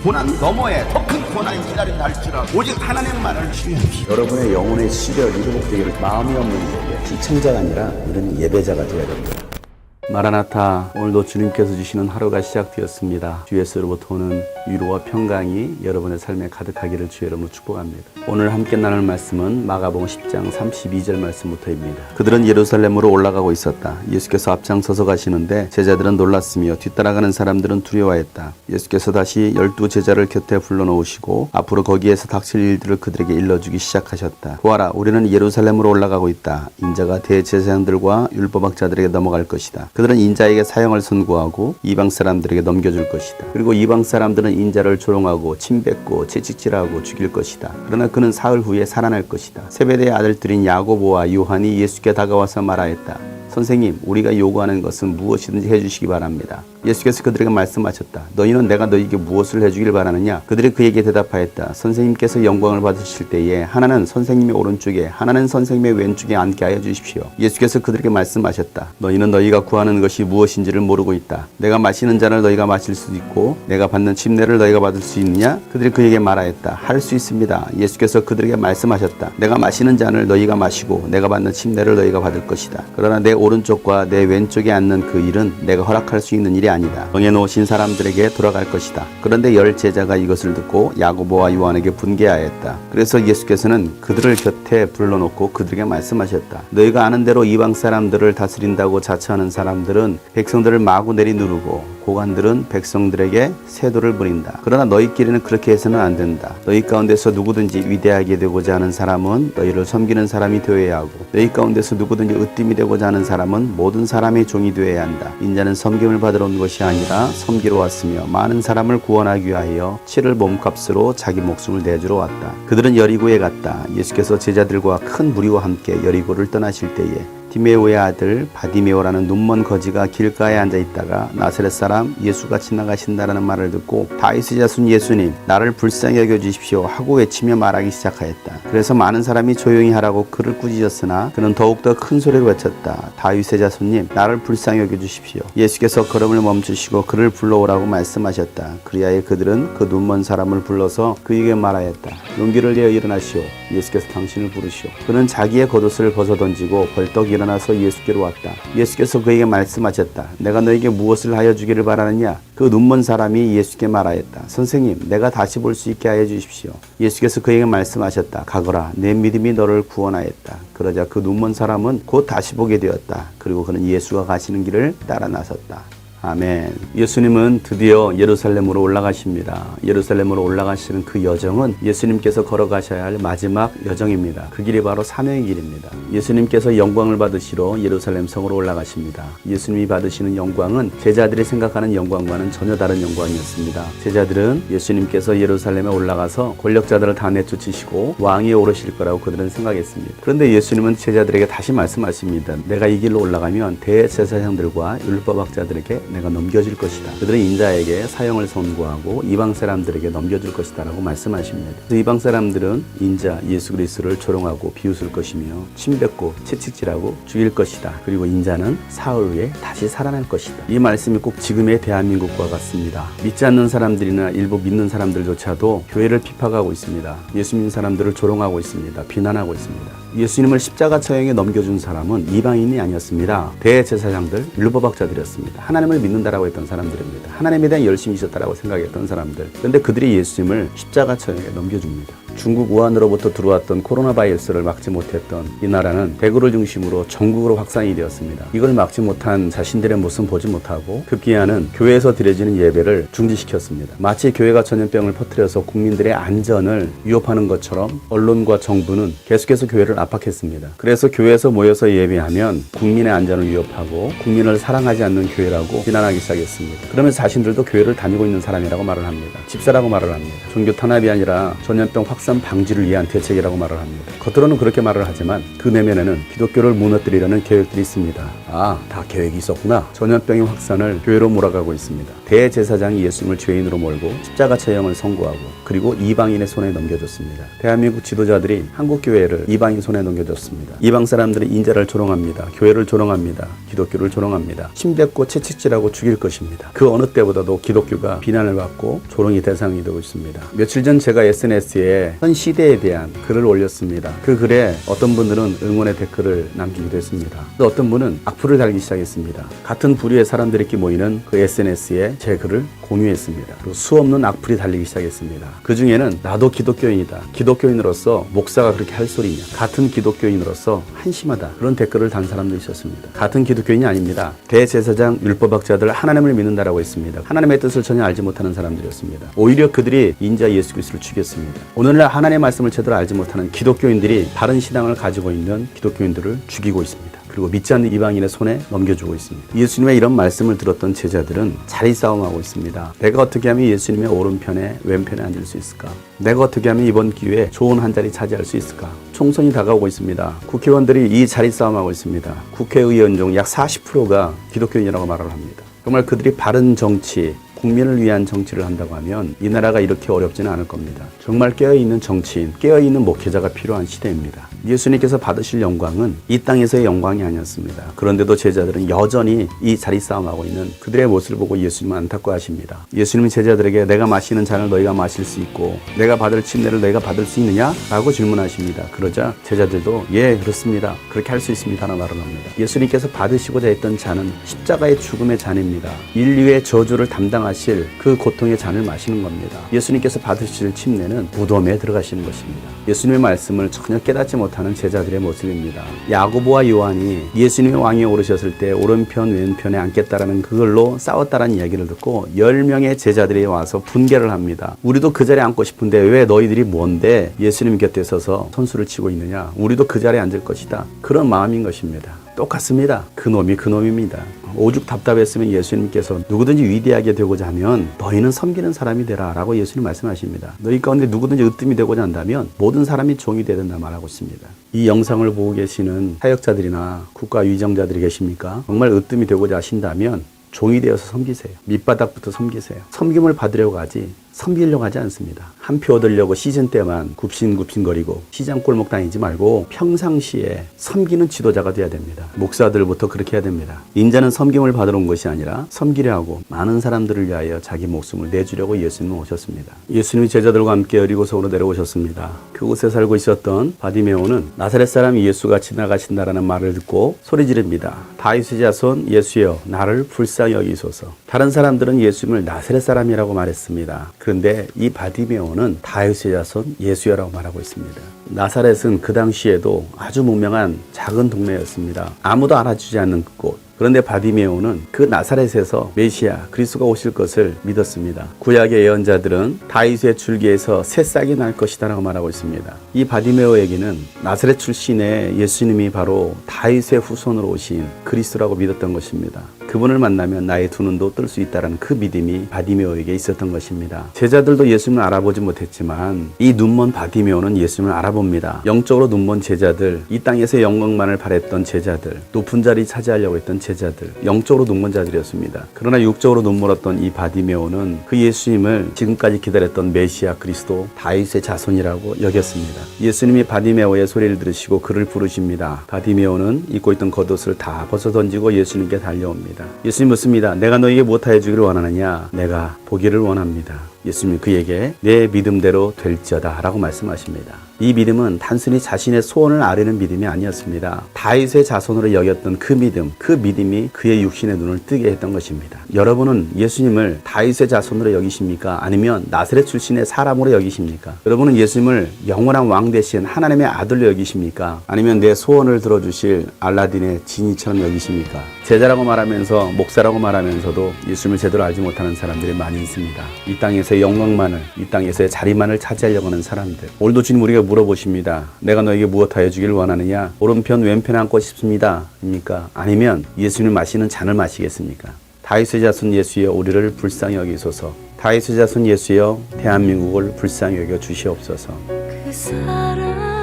고난 너머에 더 큰 고난이 기다린다 할지라도 오직 하나님만을 신뢰합시다. 여러분의 영혼의 시력이 회복되기를 마음이 없는 자에게 시청자가 아니라 이런 예배자가 되어야 됩니다. 마라나타, 오늘도 주님께서 주시는 하루가 시작되었습니다. 주 예수로부터 오는 위로와 평강이 여러분의 삶에 가득하기를 주의 이름으로 축복합니다. 오늘 함께 나눌 말씀은 마가복음 10장 32절 말씀부터입니다. 그들은 예루살렘으로 올라가고 있었다. 예수께서 앞장서서 가시는데 제자들은 놀랐으며 뒤따라가는 사람들은 두려워했다. 예수께서 다시 12 제자를 곁에 불러놓으시고 앞으로 거기에서 닥칠 일들을 그들에게 일러주기 시작하셨다. 보아라, 우리는 예루살렘으로 올라가고 있다. 인자가 대제사장들과 율법학자들에게 넘어갈 것이다. 그들은 인자에게 사형을 선고하고 이방 사람들에게 넘겨줄 것이다. 그리고 이방 사람들은 인자를 조롱하고 침뱉고 채찍질하고 죽일 것이다. 그러나 그는 사흘 후에 살아날 것이다. 세베대의 아들들인 야고보와 요한이 예수께 다가와서 말하였다. 선생님, 우리가 요구하는 것은 무엇이든지 해주시기 바랍니다. 예수께서 그들에게 말씀하셨다. 너희는 내가 너희에게 무엇을 해주길 바라느냐? 그들이 그에게 대답하였다. 선생님께서 영광을 받으실 때에 하나는 선생님의 오른쪽에 하나는 선생님의 왼쪽에 앉게 하여 주십시오. 예수께서 그들에게 말씀하셨다. 너희는 너희가 구하는 것이 무엇인지를 모르고 있다. 내가 마시는 잔을 너희가 마실 수도 있고 내가 받는 침례를 너희가 받을 수 있느냐? 그들이 그에게 말하였다. 할 수 있습니다. 예수께서 그들에게 말씀하셨다. 내가 마시는 잔을 너희가 마시고 내가 받는 침례를 너희가 받을 것이다. 그러나 내 오른쪽과 내 왼쪽에 앉는 그 일은 내가 허락할 수 있는 일이 아니다. 정해 놓으신 사람들에게 돌아갈 것이다. 그런데 10 제자가 이것을 듣고 야고보와 요한에게 분개하였다. 그래서 예수께서는 그들을 곁에 불러놓고 그들에게 말씀하셨다. 너희가 아는 대로 이방 사람들을 다스린다고 자처하는 사람들은 백성들을 마구 내리누르고 고관들은 백성들에게 세도를 부린다. 그러나 너희끼리는 그렇게 해서는 안 된다. 너희 가운데서 누구든지 위대하게 되고자 하는 사람은 너희를 섬기는 사람이 되어야 하고 너희 가운데서 누구든지 으뜸이 되고자 하는 사람은 모든 사람의 종이 되어야 한다. 인자는 섬김을 받으러 온 것이 아니라 섬기러 왔으며 많은 사람을 구원하기 위하여 치를 몸값으로 자기 목숨을 내주러 왔다. 그들은 여리고에 갔다. 예수께서 제자들과 큰 무리와 함께 여리고를 떠나실 때에 디메오의 아들 바디메오라는 눈먼 거지가 길가에 앉아있다가 나사렛 사람 예수가 지나가신다라는 말을 듣고 다윗의 자손 예수님, 나를 불쌍히 여겨주십시오 하고 외치며 말하기 시작하였다. 그래서 많은 사람이 조용히 하라고 그를 꾸짖었으나 그는 더욱더 큰 소리로 외쳤다. 다윗의 자손님, 나를 불쌍히 여겨주십시오. 예수께서 걸음을 멈추시고 그를 불러오라고 말씀하셨다. 그리하여 그들은 그 눈먼 사람을 불러서 그에게 말하였다. 용기를 내어 일어나시오. 예수께서 당신을 부르시오. 그는 자기의 겉옷을 벗어던지고 벌떡 일어나서 예수께로 왔다. 예수께서 그에게 말씀하셨다. 내가 너에게 무엇을 하여 주기를 바라느냐? 그 눈먼 사람이 예수께 말하였다. 선생님, 내가 다시 볼 수 있게 하여 주십시오. 예수께서 그에게 말씀하셨다. 가거라, 내 믿음이 너를 구원하였다. 그러자 그 눈먼 사람은 곧 다시 보게 되었다. 그리고 그는 예수가 가시는 길을 따라 나섰다. 아멘. 예수님은 드디어 예루살렘으로 올라가십니다. 예루살렘으로 올라가시는 그 여정은 예수님께서 걸어가셔야 할 마지막 여정입니다. 그 길이 바로 사명의 길입니다. 예수님께서 영광을 받으시러 예루살렘 성으로 올라가십니다. 예수님이 받으시는 영광은 제자들이 생각하는 영광과는 전혀 다른 영광이었습니다. 제자들은 예수님께서 예루살렘에 올라가서 권력자들을 다 내쫓으시고 왕위에 오르실 거라고 그들은 생각했습니다. 그런데 예수님은 제자들에게 다시 말씀하십니다. 내가 이 길로 올라가면 대제사장들과 율법학자들에게 내가 넘겨줄 것이다. 그들은 인자에게 사형을 선고하고 이방 사람들에게 넘겨줄 것이다 라고 말씀하십니다. 그래서 이방 사람들은 인자 예수 그리스도를 조롱하고 비웃을 것이며 침뱉고 채찍질하고 죽일 것이다. 그리고 인자는 사흘 후에 다시 살아날 것이다. 이 말씀이 꼭 지금의 대한민국과 같습니다. 믿지 않는 사람들이나 일부 믿는 사람들조차도 교회를 핍박하고 있습니다. 예수 믿는 사람들을 조롱하고 있습니다. 비난하고 있습니다. 예수님을 십자가 처형에 넘겨준 사람은 이방인이 아니었습니다. 대제사장들, 율법학자들이었습니다. 하나님을 믿는다라고 했던 사람들입니다. 하나님에 대한 열심이 있었다라고 생각했던 사람들. 그런데 그들이 예수님을 십자가 처형에 넘겨줍니다. 중국 우한으로부터 들어왔던 코로나 바이러스를 막지 못했던 이 나라는 대구를 중심으로 전국으로 확산이 되었습니다. 이걸 막지 못한 자신들의 모습 보지 못하고 급기야는 교회에서 드려지는 예배를 중지시켰습니다. 마치 교회가 전염병을 퍼뜨려서 국민들의 안전을 위협하는 것처럼 언론과 정부는 계속해서 교회를 압박했습니다. 그래서 교회에서 모여서 예배하면 국민의 안전을 위협하고 국민을 사랑하지 않는 교회라고 비난하기 시작했습니다. 그러면서 자신들도 교회를 다니고 있는 사람이라고 말을 합니다. 집사라고 말을 합니다. 종교 탄압이 아니라 전염병 확산 확산 방지를 위한 대책이라고 말을 합니다. 겉으로는 그렇게 말을 하지만 그 내면에는 기독교를 무너뜨리려는 계획들이 있습니다. 다 계획이 있었구나. 전염병의 확산을 교회로 몰아가고 있습니다. 대제사장이 예수님을 죄인으로 몰고 십자가 처형을 선고하고 그리고 이방인의 손에 넘겨줬습니다. 대한민국 지도자들이 한국 교회를 이방인 손에 넘겨줬습니다. 이방 사람들이 인자를 조롱합니다. 교회를 조롱합니다. 기독교를 조롱합니다. 침뱉고 채찍질하고 죽일 것입니다. 그 어느 때보다도 기독교가 비난을 받고 조롱의 대상이 되고 있습니다. 며칠 전 제가 SNS에 현 시대에 대한 글을 올렸습니다. 그 글에 어떤 분들은 응원의 댓글을 남기기도 했습니다. 또 어떤 분은 악플을 달기 시작했습니다. 같은 부류의 사람들이 이렇게 모이는 그 SNS에 제 글을 공유했습니다. 그리고 수없는 악플이 달리기 시작했습니다. 그 중에는 나도 기독교인이다. 기독교인으로서 목사가 그렇게 할 소리냐. 같은 기독교인으로서 한심하다. 그런 댓글을 단 사람도 있었습니다. 같은 기독교인이 아닙니다. 대제사장 율법학자들 하나님을 믿는다라고 했습니다. 하나님의 뜻을 전혀 알지 못하는 사람들이었습니다. 오히려 그들이 인자 예수 그리스도를 죽였습니다. 오늘날 하나님의 말씀을 제대로 알지 못하는 기독교인들이 바른 신앙을 가지고 있는 기독교인들을 죽이고 있습니다. 그리고 믿지 않는 이방인의 손에 넘겨주고 있습니다. 예수님의 이런 말씀을 들었던 제자들은 자리 싸움하고 있습니다. 내가 어떻게 하면 예수님의 오른편에 왼편에 앉을 수 있을까? 내가 어떻게 하면 이번 기회에 좋은 한 자리 차지할 수 있을까? 총선이 다가오고 있습니다. 국회의원들이 이 자리 싸움하고 있습니다. 국회의원 중 약 40%가 기독교인이라고 말을 합니다. 정말 그들이 바른 정치, 국민을 위한 정치를 한다고 하면 이 나라가 이렇게 어렵지는 않을 겁니다. 정말 깨어있는 정치인, 깨어있는 목회자가 필요한 시대입니다. 예수님께서 받으실 영광은 이 땅에서의 영광이 아니었습니다. 그런데도 제자들은 여전히 이 자리 싸움하고 있는 그들의 모습을 보고 예수님은 안타까워하십니다. 예수님은 제자들에게 내가 마시는 잔을 너희가 마실 수 있고 내가 받을 침례를 너희가 받을 수 있느냐? 라고 질문하십니다. 그러자 제자들도 예 그렇습니다. 그렇게 할 수 있습니다. 라고 말을 합니다. 예수님께서 받으시고자 했던 잔은 십자가의 죽음의 잔입니다. 인류의 저주를 담당하실 그 고통의 잔을 마시는 겁니다. 예수님께서 받으실 침례는 무덤에 들어가시는 것입니다. 예수님의 말씀을 전혀 깨닫지 못하는 제자들의 모습입니다. 야고보와 요한이 예수님의 왕위에 오르셨을 때 오른편 왼편에 앉겠다라는 그걸로 싸웠다라는 이야기를 듣고 10명의 제자들이 와서 분개를 합니다. 우리도 그 자리에 앉고 싶은데 왜 너희들이 뭔데 예수님 곁에 서서 선수를 치고 있느냐. 우리도 그 자리에 앉을 것이다. 그런 마음인 것입니다. 똑같습니다. 그놈이 그놈입니다. 오죽 답답했으면 예수님께서 누구든지 위대하게 되고자 하면 너희는 섬기는 사람이 되라 라고 예수님 말씀하십니다. 너희 가운데 누구든지 으뜸이 되고자 한다면 모든 사람이 종이 되야 된다 말하고 있습니다. 이 영상을 보고 계시는 사역자들이나 국가 위정자들이 계십니까? 정말 으뜸이 되고자 하신다면 종이 되어서 섬기세요. 밑바닥부터 섬기세요. 섬김을 받으려고 하지 섬기려고 하지 않습니다. 한 표 얻으려고 시즌 때만 굽신굽신거리고 시장 골목 다니지 말고 평상시에 섬기는 지도자가 돼야 됩니다. 목사들부터 그렇게 해야 됩니다. 인자는 섬김을 받으러 온 것이 아니라 섬기려 하고 많은 사람들을 위하여 자기 목숨을 내주려고 예수님은 오셨습니다. 예수님이 제자들과 함께 여리고성으로 내려오셨습니다. 그곳에 살고 있었던 바디메오는 나사렛 사람 예수가 지나가신다라는 말을 듣고 소리 지릅니다. 다윗의 자손 예수여 나를 불쌍히 여기소서. 다른 사람들은 예수님을 나사렛 사람이라고 말했습니다. 그런데 이 바디메오는 다윗의 자손 예수여라고 말하고 있습니다. 나사렛은 그 당시에도 아주 무명한 작은 동네였습니다. 아무도 알아주지 않는 곳. 그런데 바디메오는 그 나사렛에서 메시아 그리스도가 오실 것을 믿었습니다. 구약의 예언자들은 다윗의 줄기에서 새싹이 날 것이다 라고 말하고 있습니다. 이 바디메오에게는 나사렛 출신의 예수님이 바로 다윗의 후손으로 오신 그리스도라고 믿었던 것입니다. 그분을 만나면 나의 두 눈도 뜰 수 있다는 그 믿음이 바디메오에게 있었던 것입니다. 제자들도 예수님을 알아보지 못했지만 이 눈먼 바디메오는 예수님을 알아봅니다. 영적으로 눈먼 제자들, 이 땅에서 영광만을 바랬던 제자들, 높은 자리 차지하려고 했던 제자들, 영적으로 눈먼 자들이었습니다. 그러나 육적으로 눈물었던 이 바디메오는 그 예수님을 지금까지 기다렸던 메시아 그리스도 다윗의 자손이라고 여겼습니다. 예수님이 바디메오의 소리를 들으시고 그를 부르십니다. 바디메오는 입고 있던 겉옷을 다 벗어던지고 예수님께 달려옵니다. 예수님 묻습니다. 내가 너에게 무엇하여 주기를 원하느냐? 내가 보기를 원합니다. 예수님이 그에게 내 믿음대로 될지어다 라고 말씀하십니다. 이 믿음은 단순히 자신의 소원을 아뢰는 믿음이 아니었습니다. 다윗의 자손으로 여겼던 그 믿음이 그의 육신의 눈을 뜨게 했던 것입니다. 여러분은 예수님을 다윗의 자손으로 여기십니까? 아니면 나사렛 출신의 사람으로 여기십니까? 여러분은 예수님을 영원한 왕 대신 하나님의 아들로 여기십니까? 아니면 내 소원을 들어주실 알라딘의 지니처럼 여기십니까? 제자라고 말하면서 목사라고 말하면서도 예수님을 제대로 알지 못하는 사람들이 많이 있습니다. 이 땅에서의 영광만을, 이 땅에서의 자리만을 차지하려고 하는 사람들. 오늘도 주님 우리가 물어보십니다. 내가 너에게 무엇하여 주기를 원하느냐? 오른편 왼편에 앉고 싶습니다. 입니까? 아니면 예수님 마시는 잔을 마시겠습니까? 다윗의 자손 예수여 우리를 불쌍히 여기소서. 다윗의 자손 예수여 대한민국을 불쌍히 여겨 주시옵소서. 사랑